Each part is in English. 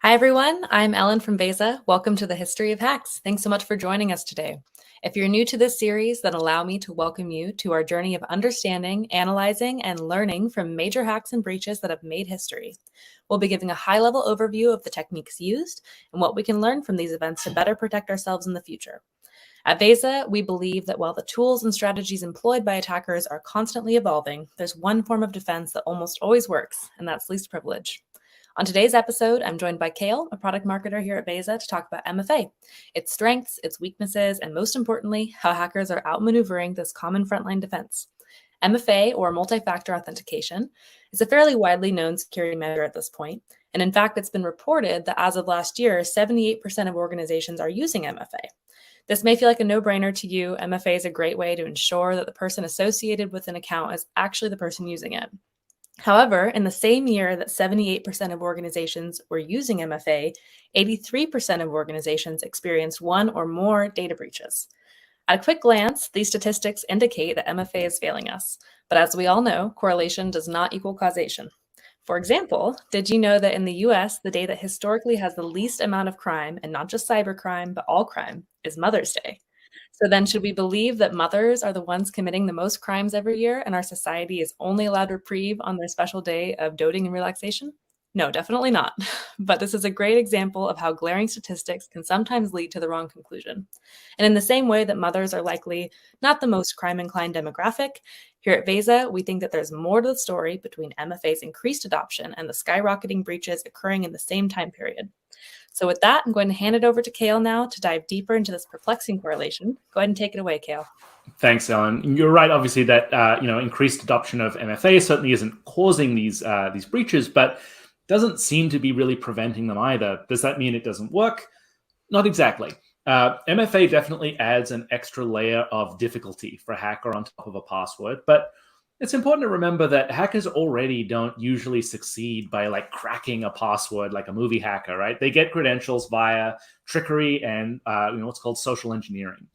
Hi, everyone. I'm Ellen from Veza. Welcome to the History of Hacks. Thanks so much for joining us today. If you're new to this series, then allow me to welcome you to our journey of understanding, analyzing, and learning from major hacks and breaches that have made history. We'll be giving a high-level overview of the techniques used and what we can learn from these events to better protect ourselves in the future. At Veza, we believe that while the tools and strategies employed by attackers are constantly evolving, there's one form of defense that almost always works, and that's least privilege. On today's episode, I'm joined by Kale, a product marketer here at Veza, to talk about MFA, its strengths, its weaknesses, and most importantly, how hackers are outmaneuvering this common frontline defense. MFA, or multi-factor authentication, is a fairly widely known security measure at this point, and in fact, it's been reported that as of last year, 78% of organizations are using MFA. This may feel like a no-brainer to you. MFA is a great way to ensure that the person associated with an account is actually the person using it. However, in the same year that 78% of organizations were using MFA, 83% of organizations experienced one or more data breaches. At a quick glance, these statistics indicate that MFA is failing us. But as we all know, correlation does not equal causation. For example, did you know that in the US, the day that historically has the least amount of crime, and not just cybercrime, but all crime, is Mother's Day? So then should we believe that mothers are the ones committing the most crimes every year and our society is only allowed reprieve on their special day of doting and relaxation? No, definitely not. But this is a great example of how glaring statistics can sometimes lead to the wrong conclusion. And in the same way that mothers are likely not the most crime-inclined demographic, here at Veza, we think that there's more to the story between MFA's increased adoption and the skyrocketing breaches occurring in the same time period. So with that, I'm going to hand it over to Kale now to dive deeper into this perplexing correlation. Go ahead and take it away, Kale. Thanks, Ellen. You're right, obviously, that increased adoption of MFA certainly isn't causing these breaches, but doesn't seem to be really preventing them either. Does that mean it doesn't work? Not exactly. MFA definitely adds an extra layer of difficulty for a hacker on top of a password, but it's important to remember that hackers already don't usually succeed by cracking a password like a movie hacker, right? They get credentials via trickery and what's called social engineering.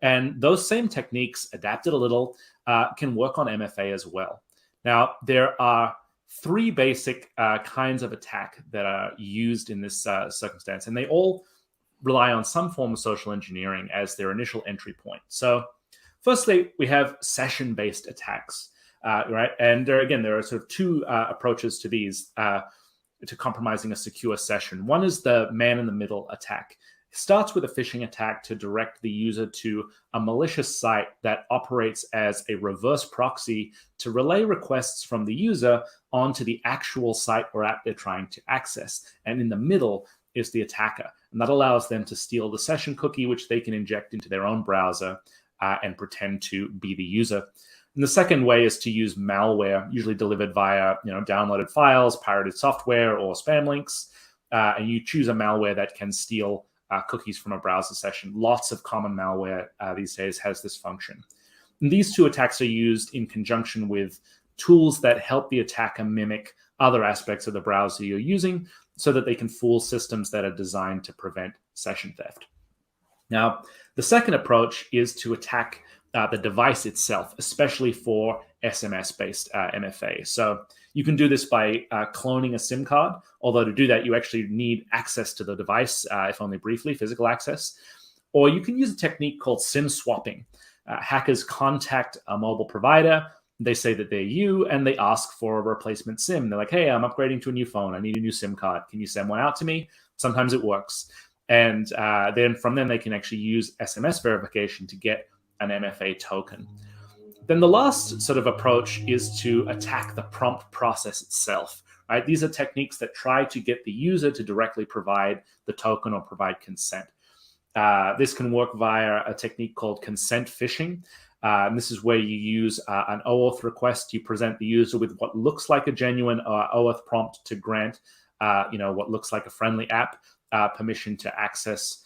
And those same techniques, adapted a little, can work on MFA as well. Now, there are three basic kinds of attack that are used in this circumstance, and they all rely on some form of social engineering as their initial entry point. So firstly, we have session-based attacks. Right, and there are sort of two approaches to these to compromising a secure session. One is the man-in-the-middle attack. It starts with a phishing attack to direct the user to a malicious site that operates as a reverse proxy to relay requests from the user onto the actual site or app they're trying to access. And in the middle is the attacker, and that allows them to steal the session cookie, which they can inject into their own browser and pretend to be the user. And the second way is to use malware, usually delivered via downloaded files, pirated software, or spam links. And you choose a malware that can steal cookies from a browser session. Lots of common malware these days has this function. And these two attacks are used in conjunction with tools that help the attacker mimic other aspects of the browser you're using so that they can fool systems that are designed to prevent session theft. Now, the second approach is to attack the device itself, especially for SMS-based MFA. So you can do this by cloning a SIM card, although to do that, you actually need access to the device, if only briefly, physical access. Or you can use a technique called SIM swapping. Hackers contact a mobile provider, they say that they're you, and they ask for a replacement SIM. They're like, hey, I'm upgrading to a new phone. I need a new SIM card. Can you send one out to me? Sometimes it works. And then from them, they can actually use SMS verification to get an MFA token. Then the last sort of approach is to attack the prompt process itself, right? These are techniques that try to get the user to directly provide the token or provide consent. This can work via a technique called consent phishing. And this is where you use an OAuth request. You present the user with what looks like a genuine OAuth prompt to grant, what looks like a friendly app permission to access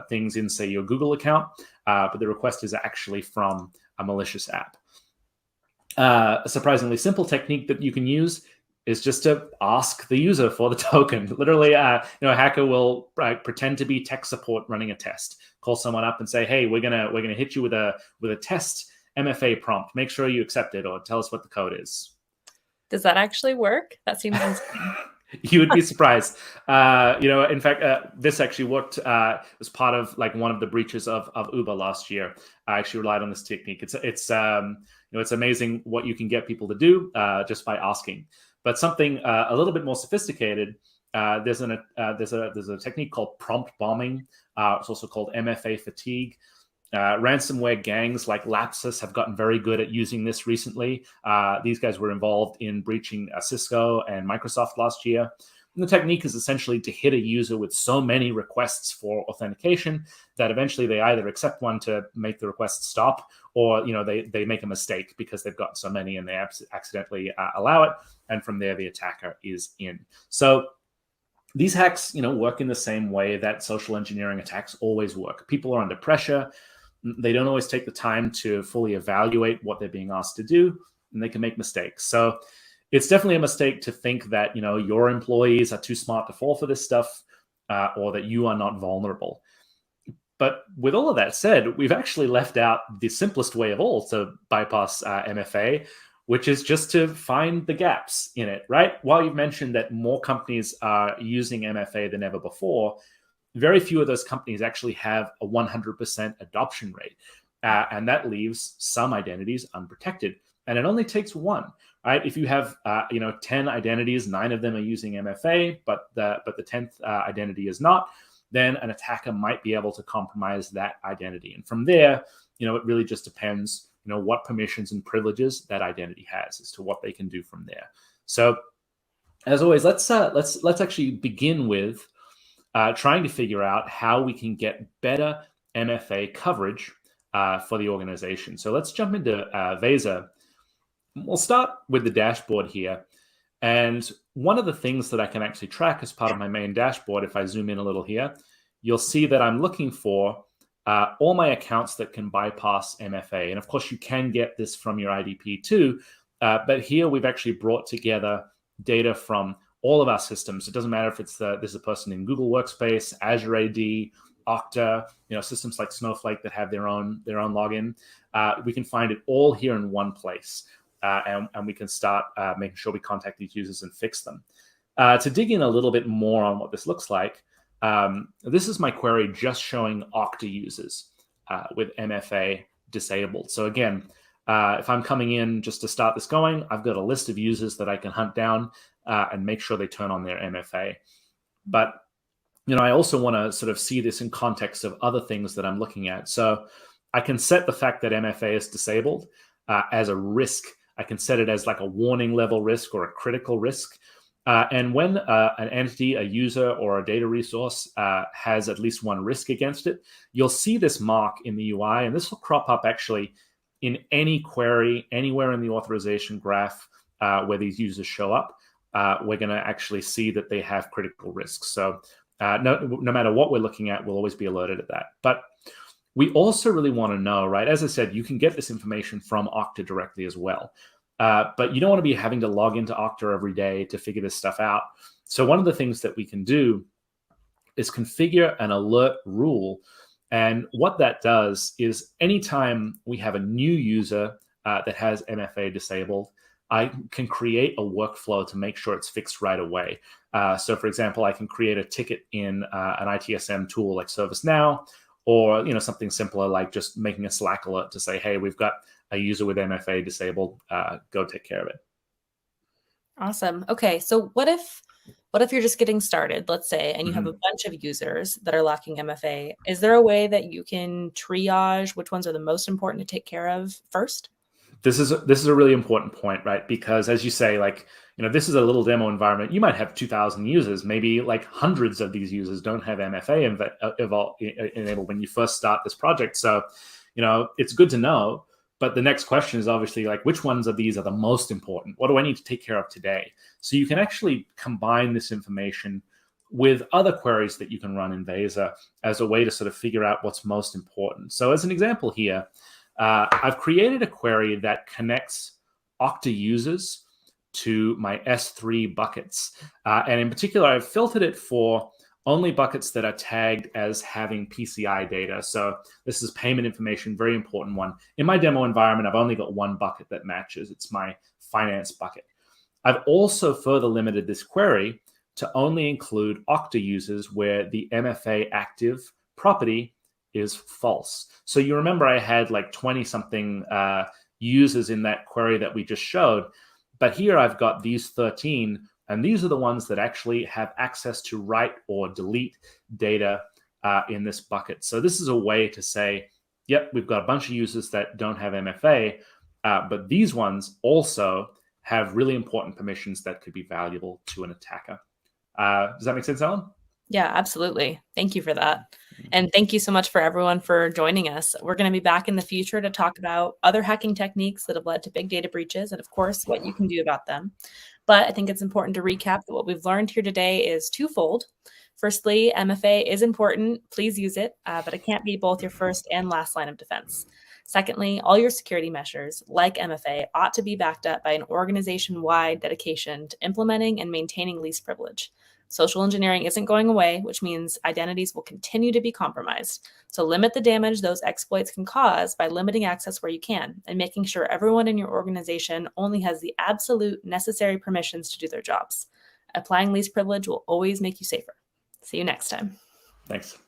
things in, say, your Google account, but the request is actually from a malicious app. A surprisingly simple technique that you can use is just to ask the user for the token. Literally, a hacker will pretend to be tech support running a test. Call someone up and say, "Hey, we're gonna hit you with a test MFA prompt. Make sure you accept it, or tell us what the code is." Does that actually work? That seems insane. You would be surprised. In fact, this actually worked. Was part of like one of the breaches of Uber last year. I actually relied on this technique. It's amazing what you can get people to do just by asking. But something a little bit more sophisticated. There's a technique called prompt bombing. It's also called MFA fatigue. Ransomware gangs like Lapsus have gotten very good at using this recently. These guys were involved in breaching Cisco and Microsoft last year. And the technique is essentially to hit a user with so many requests for authentication that eventually they either accept one to make the request stop, or they make a mistake because they've got so many and they accidentally allow it. And from there, the attacker is in. So these hacks, work in the same way that social engineering attacks always work. People are under pressure. They don't always take the time to fully evaluate what they're being asked to do, and they can make mistakes. So it's definitely a mistake to think that, your employees are too smart to fall for this stuff, or that you are not vulnerable. But with all of that said, we've actually left out the simplest way of all to bypass MFA, which is just to find the gaps in it, right? While you've mentioned that more companies are using MFA than ever before, very few of those companies actually have a 100% adoption rate. And that leaves some identities unprotected. And it only takes one, right? If you have, 10 identities, 9 of them are using MFA, but the 10th identity is not, then an attacker might be able to compromise that identity. And from there, it really just depends, what permissions and privileges that identity has as to what they can do from there. So as always, let's actually begin with trying to figure out how we can get better MFA coverage for the organization. So let's jump into Veza. We'll start with the dashboard here. And one of the things that I can actually track as part of my main dashboard, if I zoom in a little here, you'll see that I'm looking for all my accounts that can bypass MFA. And of course, you can get this from your IDP too. But here we've actually brought together data from all of our systems. It doesn't matter if there's a person in Google Workspace, Azure AD, Okta, systems like Snowflake that have their own login. We can find it all here in one place, and we can start making sure we contact these users and fix them. To dig in a little bit more on what this looks like, this is my query just showing Okta users with MFA disabled. So again, if I'm coming in just to start this going, I've got a list of users that I can hunt down and make sure they turn on their MFA. But, I also want to sort of see this in context of other things that I'm looking at. So I can set the fact that MFA is disabled as a risk. I can set it as like a warning level risk or a critical risk. And when an entity, a user, or a data resource has at least one risk against it, you'll see this mark in the UI, and this will crop up actually in any query, anywhere in the authorization graph where these users show up. We're going to actually see that they have critical risks. So no matter what we're looking at, we'll always be alerted at that. But we also really want to know, right? As I said, you can get this information from Okta directly as well. But you don't want to be having to log into Okta every day to figure this stuff out. So one of the things that we can do is configure an alert rule. And what that does is anytime we have a new user that has MFA disabled, I can create a workflow to make sure it's fixed right away. So for example, I can create a ticket in an ITSM tool like ServiceNow, or something simpler like just making a Slack alert to say, hey, we've got a user with MFA disabled, go take care of it. Awesome. Okay, so what if you're just getting started, let's say, and you have a bunch of users that are lacking MFA? Is there a way that you can triage which ones are the most important to take care of first? This is a really important point, right? Because as you say, like, this is a little demo environment. You might have 2,000 users, maybe like hundreds of these users don't have MFA enabled when you first start this project. So, it's good to know. But the next question is obviously like, which ones of these are the most important? What do I need to take care of today? So you can actually combine this information with other queries that you can run in Veza as a way to sort of figure out what's most important. So as an example here, I've created a query that connects Okta users to my S3 buckets. And in particular, I've filtered it for only buckets that are tagged as having PCI data. So this is payment information, very important one. In my demo environment, I've only got one bucket that matches. It's my finance bucket. I've also further limited this query to only include Okta users where the MFA active property is false. So you remember I had like 20 something users in that query that we just showed, but here I've got these 13, and these are the ones that actually have access to write or delete data in this bucket. So this is a way to say, yep, we've got a bunch of users that don't have MFA, but these ones also have really important permissions that could be valuable to an attacker. Does that make sense, Alan? Yeah, absolutely. Thank you for that. And thank you so much for everyone for joining us. We're going to be back in the future to talk about other hacking techniques that have led to big data breaches and, of course, what you can do about them. But I think it's important to recap that what we've learned here today is twofold. Firstly, MFA is important. Please use it, but it can't be both your first and last line of defense. Secondly, all your security measures, like MFA, ought to be backed up by an organization-wide dedication to implementing and maintaining least privilege. Social engineering isn't going away, which means identities will continue to be compromised. So limit the damage those exploits can cause by limiting access where you can and making sure everyone in your organization only has the absolute necessary permissions to do their jobs. Applying least privilege will always make you safer. See you next time. Thanks.